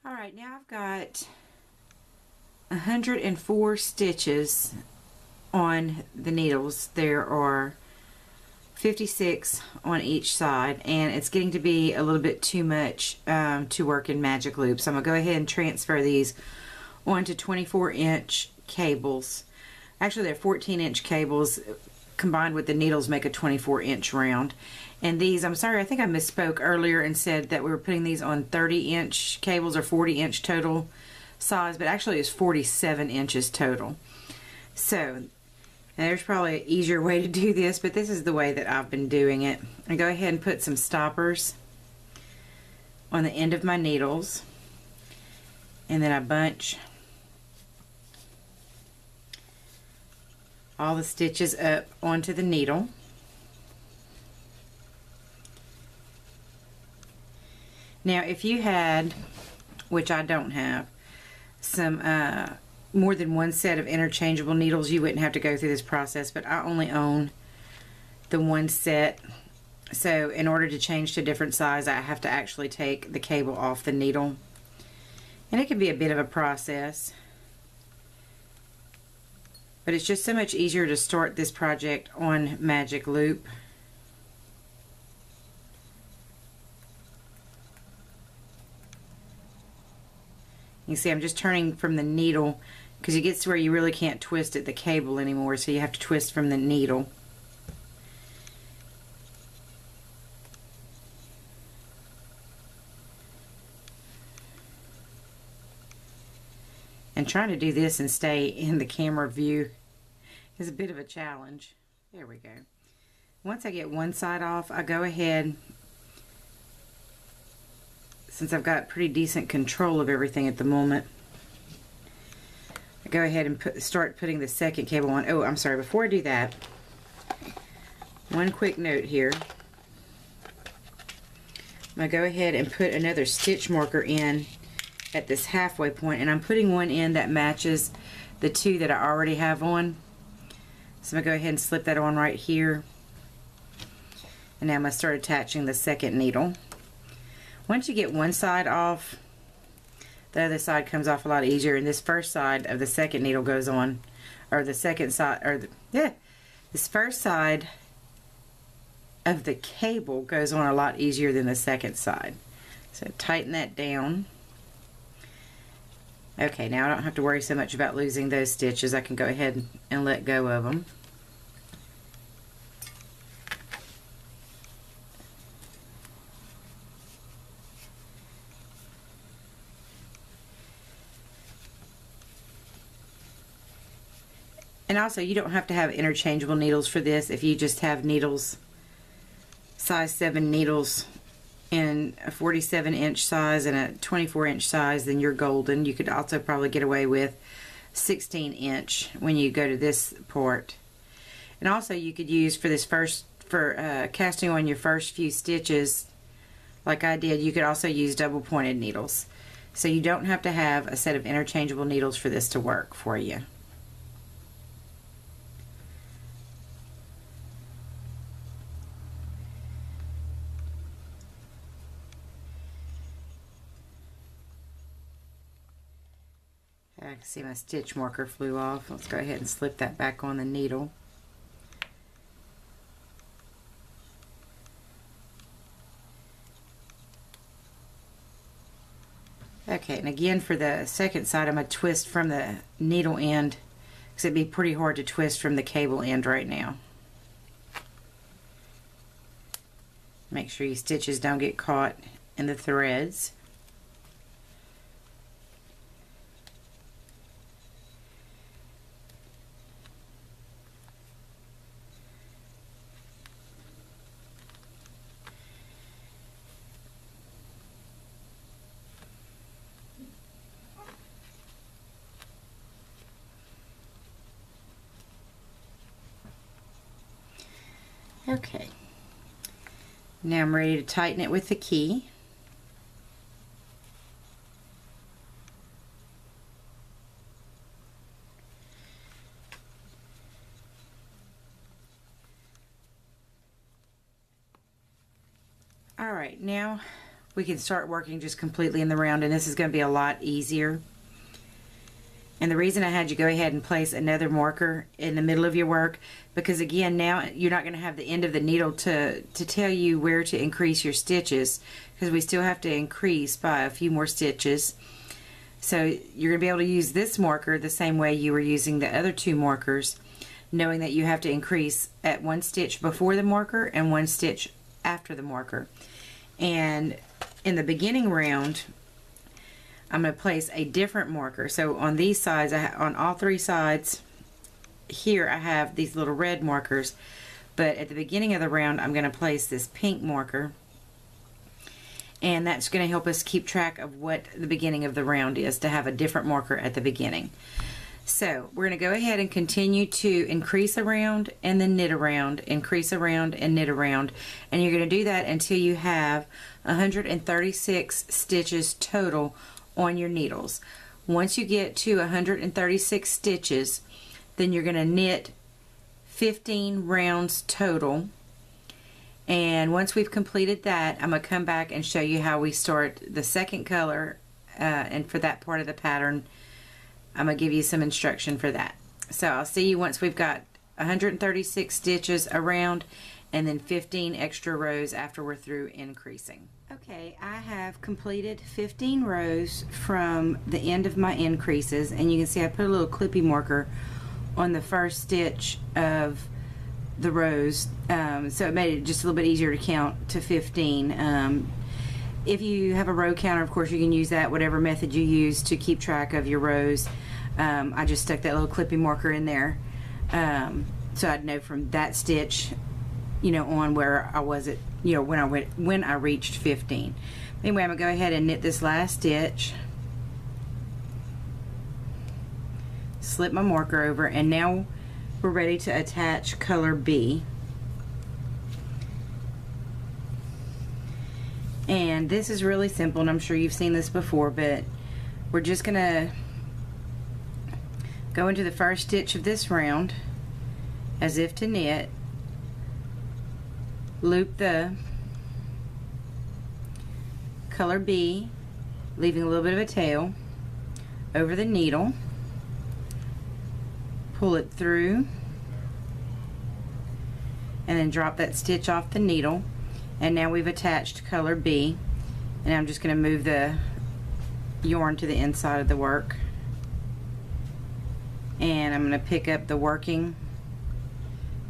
Alright, now I've got 104 stitches on the needles. There are 56 on each side, and it's getting to be a little bit too much to work in magic loop. So I'm going to go ahead and transfer these onto 24-inch cables. Actually, they're 14-inch cables combined with the needles make a 24-inch round. And these, I'm sorry, I think I misspoke earlier and said that we were putting these on 30-inch cables or 40-inch total size, but actually it's 47 inches total. So there's probably an easier way to do this, but this is the way that I've been doing it. I go ahead and put some stoppers on the end of my needles, and then I bunch all the stitches up onto the needle. Now if you had, which I don't have, some more than one set of interchangeable needles, you wouldn't have to go through this process, but I only own the one set. So in order to change to a different size, I have to actually take the cable off the needle, and it can be a bit of a process, but it's just so much easier to start this project on magic loop. You see I'm just turning from the needle because it gets to where you really can't twist at the cable anymore, so you have to twist from the needle. And trying to do this and stay in the camera view is a bit of a challenge. There we go. Once I get one side off, I go ahead, since I've got pretty decent control of everything at the moment, I go ahead and start putting the second cable on. Oh, I'm sorry, before I do that, one quick note here. I'm going to go ahead and put another stitch marker in at this halfway point, and I'm putting one in that matches the two that I already have on. So I'm going to go ahead and slip that on right here, and now I'm going to start attaching the second needle. Once you get one side off, the other side comes off a lot easier, and this first side of the second needle goes on, or the second side, or this first side of the cable goes on a lot easier than the second side. So tighten that down. Okay, now I don't have to worry so much about losing those stitches. I can go ahead and let go of them. And also, you don't have to have interchangeable needles for this. If you just have needles, size 7 needles in a 47-inch size and a 24-inch size, then you're golden. You could also probably get away with 16-inch when you go to this part. And also, you could use for this casting on your first few stitches, like I did, you could also use double-pointed needles. So you don't have to have a set of interchangeable needles for this to work for you. I can see my stitch marker flew off. Let's go ahead and slip that back on the needle. Okay, and again for the second side, I'm going to twist from the needle end because it'd be pretty hard to twist from the cable end right now. Make sure your stitches don't get caught in the threads. Okay, now I'm ready to tighten it with the key. Alright, now we can start working just completely in the round, and this is going to be a lot easier. And the reason I had you go ahead and place another marker in the middle of your work, because again, now you're not going to have the end of the needle to tell you where to increase your stitches, because we still have to increase by a few more stitches. So you're going to be able to use this marker the same way you were using the other two markers, knowing that you have to increase at one stitch before the marker and one stitch after the marker. And in the beginning round, I'm going to place a different marker. So on these sides, on all three sides here, I have these little red markers, but at the beginning of the round I'm going to place this pink marker, and that's going to help us keep track of what the beginning of the round is, to have a different marker at the beginning. So we're going to go ahead and continue to increase around and then knit around, increase around and knit around, and you're going to do that until you have 136 stitches total on your needles. Once you get to 136 stitches, then you're going to knit 15 rounds total. And once we've completed that, I'm going to come back and show you how we start the second color, and for that part of the pattern I'm going to give you some instruction for that. So I'll see you once we've got 136 stitches around and then 15 extra rows after we're through increasing. Okay, I have completed 15 rows from the end of my increases, and you can see I put a little clippy marker on the first stitch of the rows, so it made it just a little bit easier to count to 15. If you have a row counter, of course you can use that, whatever method you use to keep track of your rows. I just stuck that little clippy marker in there, so I'd know from that stitch, you know, on where I was at, you know, when I reached 15. Anyway, I'm gonna go ahead and knit this last stitch, slip my marker over, and now we're ready to attach color B. And this is really simple, and I'm sure you've seen this before, but we're just gonna go into the first stitch of this round as if to knit, loop the color B, leaving a little bit of a tail over the needle, pull it through, and then drop that stitch off the needle. And now we've attached color B, and I'm just going to move the yarn to the inside of the work, and I'm going to pick up the working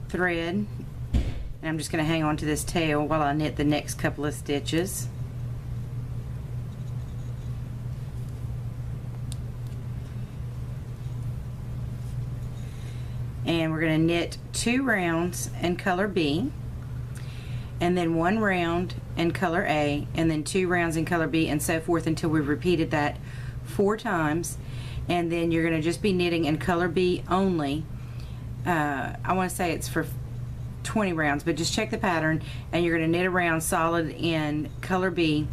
thread, and I'm just going to hang on to this tail while I knit the next couple of stitches. And we're going to knit 2 rounds in color B, and then 1 round in color A, and then 2 rounds in color B, and so forth until we've repeated that 4 times. And then you're going to just be knitting in color B only. I want to say it's for 20 rounds, but just check the pattern, and you're going to knit a round solid in color B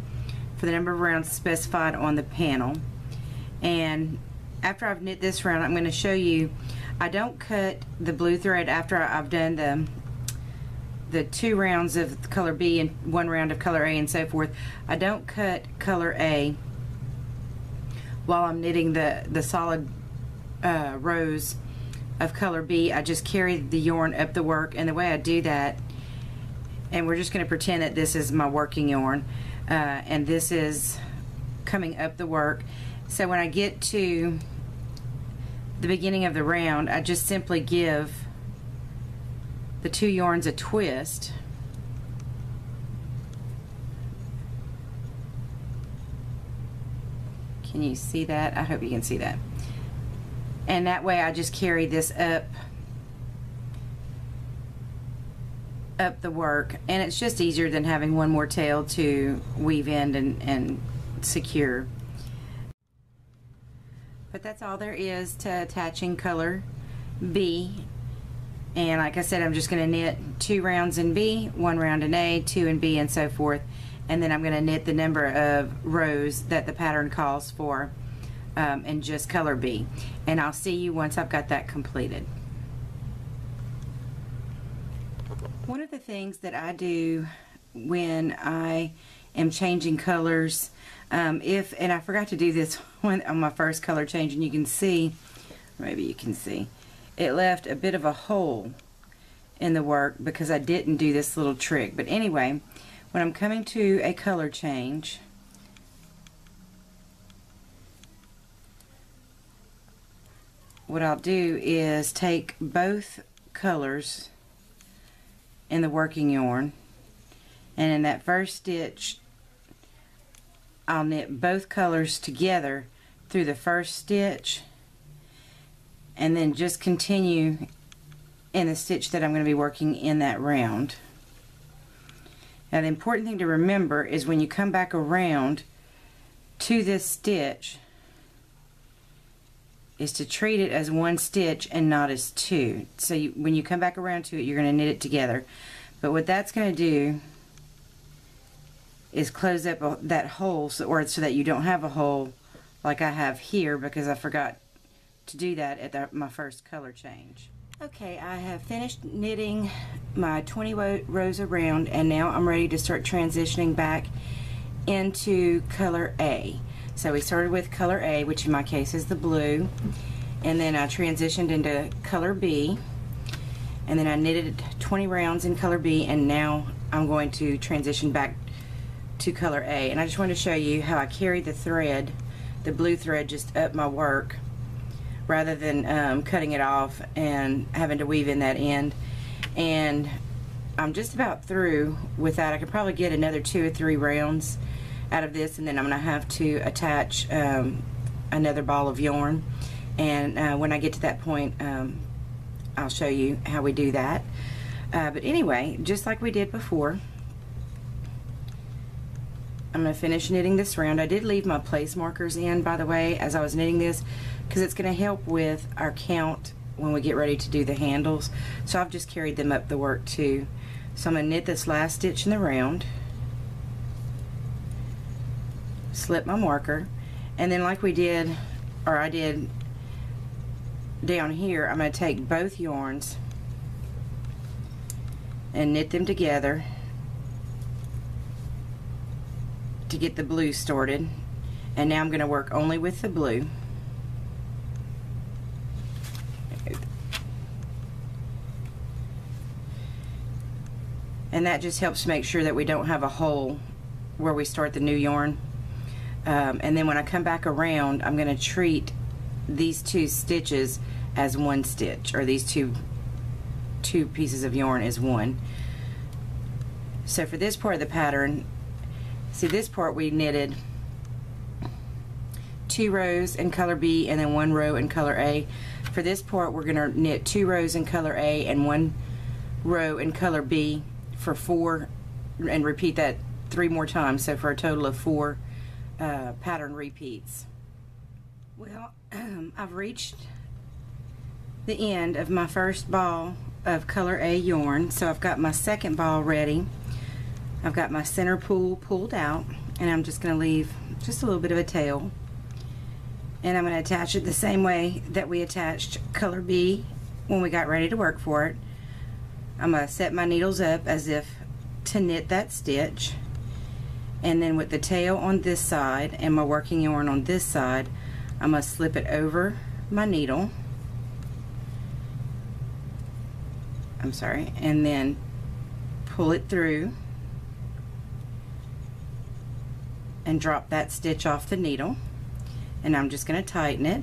for the number of rounds specified on the panel. And after I've knit this round, I'm going to show you, I don't cut the blue thread after I've done the 2 rounds of color B and 1 round of color A and so forth. I don't cut color A while I'm knitting the solid rows of color B. I just carry the yarn up the work, and the way I do that, and we're just going to pretend that this is my working yarn, and this is coming up the work. So when I get to the beginning of the round, I just simply give the 2 yarns a twist, can you see that? I hope you can see that. And that way I just carry this up the work, and it's just easier than having one more tail to weave in and secure. But that's all there is to attaching color B. And like I said, I'm just going to knit 2 rounds in B, 1 round in A, 2 in B, and so forth. And then I'm going to knit the number of rows that the pattern calls for in just color B. And I'll see you once I've got that completed. One of the things that I do when I am changing colors. And I forgot to do this on my first color change, and you can see, maybe you can see, it left a bit of a hole in the work because I didn't do this little trick. But anyway, when I'm coming to a color change, what I'll do is take both colors in the working yarn, and in that first stitch I'll knit both colors together through the first stitch, and then just continue in the stitch that I'm going to be working in that round. Now the important thing to remember is when you come back around to this stitch is to treat it as one stitch and not as two. So when you come back around to it, you're going to knit it together. But what that's going to do is close up that hole, so that you don't have a hole like I have here, because I forgot to do that at my first color change. Okay, I have finished knitting my 20 rows around, and now I'm ready to start transitioning back into color A. So we started with color A, which in my case is the blue, and then I transitioned into color B, and then I knitted 20 rounds in color B, and now I'm going to transition back to color A. And I just wanted to show you how I carried the thread, the blue thread, just up my work rather than cutting it off and having to weave in that end. And I'm just about through with that. I could probably get another 2 or 3 rounds out of this, and then I'm going to have to attach another ball of yarn, and when I get to that point I'll show you how we do that. But anyway, just like we did before, I'm going to finish knitting this round. I did leave my place markers in, by the way, as I was knitting this, because it's going to help with our count when we get ready to do the handles. So I've just carried them up the work too. So I'm going to knit this last stitch in the round, slip my marker, and then like we did, or I did down here, I'm going to take both yarns and knit them together to get the blue started. And now I'm going to work only with the blue. And that just helps make sure that we don't have a hole where we start the new yarn. And then when I come back around, I'm going to treat these 2 stitches as one stitch, or these two pieces of yarn as one. So for this part of the pattern, see, this part we knitted 2 rows in color B and then 1 row in color A. For this part, we're going to knit 2 rows in color A and 1 row in color B for 4, and repeat that 3 more times, so for a total of 4 pattern repeats. Well, I've reached the end of my first ball of color A yarn, so I've got my second ball ready. I've got my center pool pulled out, and I'm just going to leave just a little bit of a tail, and I'm going to attach it the same way that we attached color B when we got ready to work for it. I'm going to set my needles up as if to knit that stitch, and then with the tail on this side and my working yarn on this side, I'm going to slip it over my needle, and then pull it through and drop that stitch off the needle, and I'm just going to tighten it.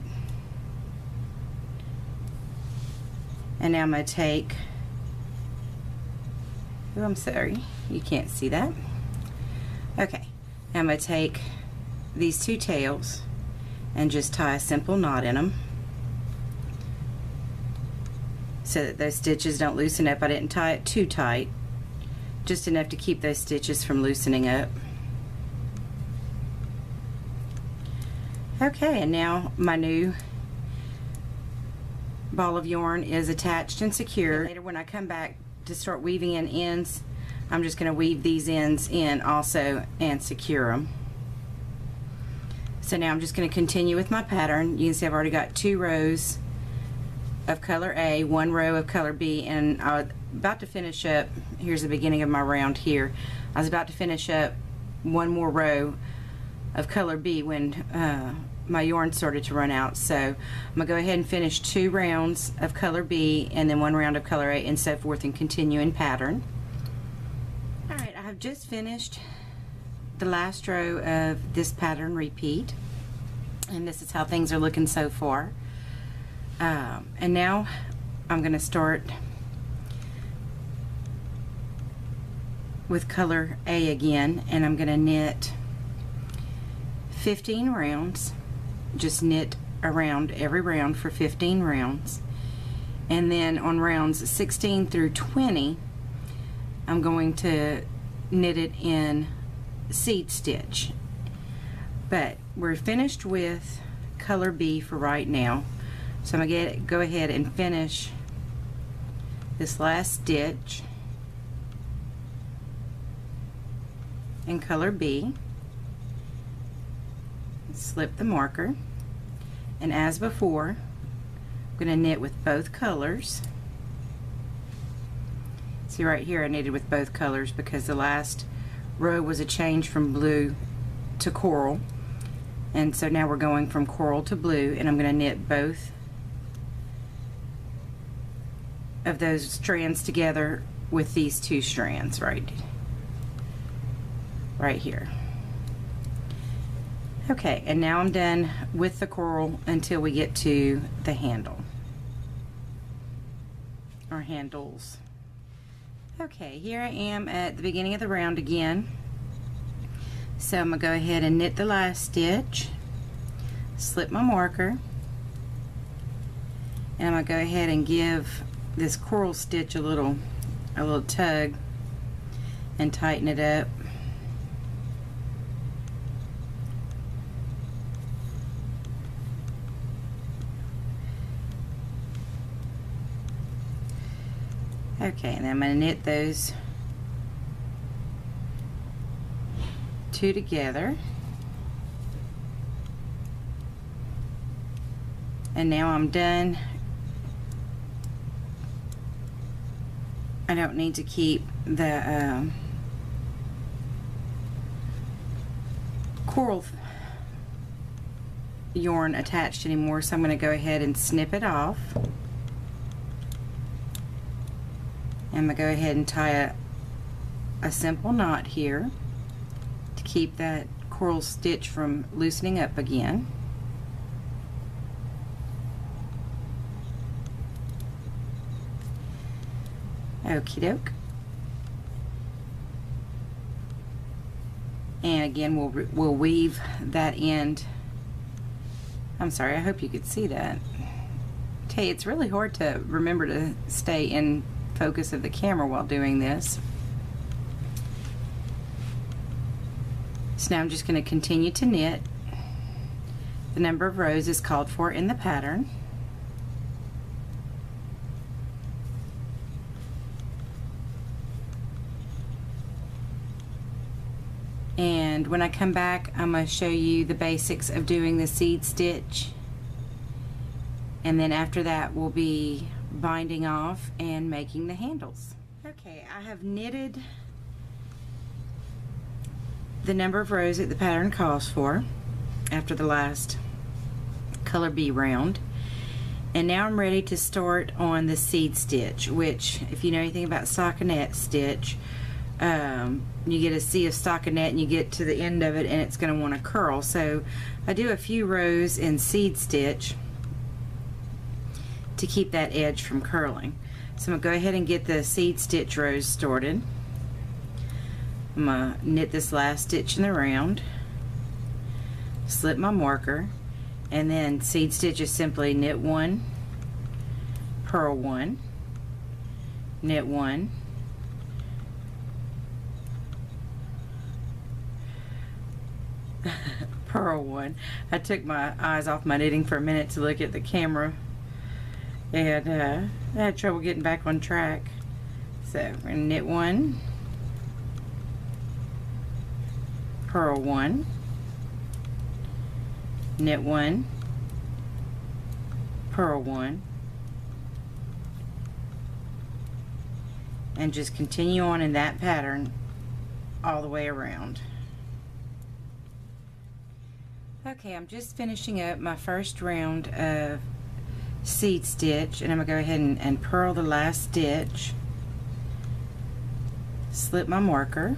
And now I'm going to take, oh, I'm sorry, you can't see that. Okay, now I'm going to take these 2 tails and just tie a simple knot in them so that those stitches don't loosen up. I didn't tie it too tight, just enough to keep those stitches from loosening up. Okay, and now my new ball of yarn is attached and secure. Later when I come back to start weaving in ends, I'm just going to weave these ends in also and secure them. So now I'm just going to continue with my pattern. You can see I've already got 2 rows of color A, 1 row of color B, and I was about to finish up, here's the beginning of my round here. I was about to finish up one more row of color B when my yarn started to run out. So I'm gonna go ahead and finish 2 rounds of color B and then 1 round of color A and so forth, and continue in pattern. Alright, I have just finished the last row of this pattern repeat, and this is how things are looking so far. And now I'm going to start with color A again, and I'm going to knit 15 rounds. Just knit around every round for 15 rounds, and then on rounds 16 through 20 I'm going to knit it in seed stitch. But we're finished with color B for right now, so I'm going to go ahead and finish this last stitch in color B, slip the marker, and as before I'm going to knit with both colors. See, right here I knitted with both colors because the last row was a change from blue to coral, and so now we're going from coral to blue, and I'm going to knit both of those strands together with these 2 strands right here. Okay, and now I'm done with the coral until we get to the handle, or handles. Okay, here I am at the beginning of the round again. So I'm going to go ahead and knit the last stitch, slip my marker, and I'm going to go ahead and give this coral stitch a little tug and tighten it up. Okay, and then I'm going to knit those 2 together, and now I'm done. I don't need to keep the coral yarn attached anymore, so I'm going to go ahead and snip it off. I'm going to go ahead and tie a simple knot here to keep that coral stitch from loosening up again. Okie doke. And again we'll weave that end. I'm sorry, I hope you could see that. Tell you, it's really hard to remember to stay in focus of the camera while doing this. So now I'm just going to continue to knit. The number of rows is called for in the pattern. And when I come back, I'm going to show you the basics of doing the seed stitch, and then after that we'll be binding off and making the handles. Okay, I have knitted the number of rows that the pattern calls for after the last color B round, and now I'm ready to start on the seed stitch, which, if you know anything about stockinette stitch, you get a C of stockinette and you get to the end of it and it's going to want to curl. So I do a few rows in seed stitch to keep that edge from curling. So I'm going to go ahead and get the seed stitch rows started. I'm going to knit this last stitch in the round, slip my marker, and then seed stitch is simply knit 1, purl 1, knit 1, purl 1. I took my eyes off my knitting for a minute to look at the camera, and I had trouble getting back on track. So we're going to knit 1, purl 1, knit 1, purl 1, and just continue on in that pattern all the way around. Okay, I'm just finishing up my first round of seed stitch, and I'm going to go ahead and purl the last stitch, slip my marker,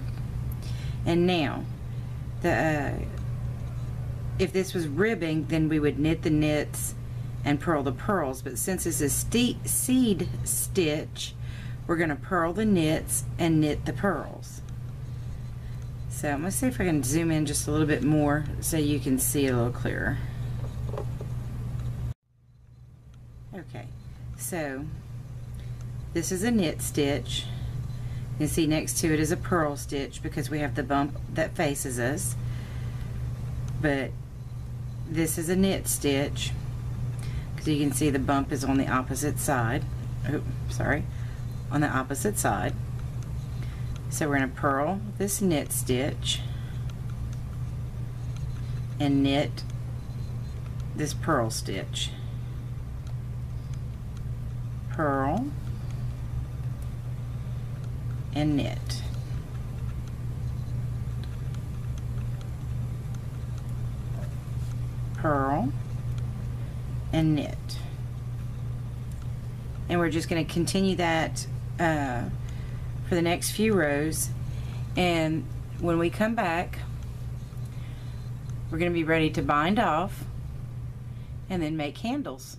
and now if this was ribbing, then we would knit the knits and purl the purls, but since this is seed stitch, we're going to purl the knits and knit the purls. So I'm going to see if I can zoom in just a little bit more so you can see it a little clearer. Okay, so this is a knit stitch. You can see next to it is a purl stitch because we have the bump that faces us. But this is a knit stitch because you can see the bump is on the opposite side. Oh, sorry, on the opposite side. So we're going to purl this knit stitch and knit this purl stitch. Purl and knit. Purl and knit. And we're just going to continue that for the next few rows, and when we come back we're going to be ready to bind off and then make handles.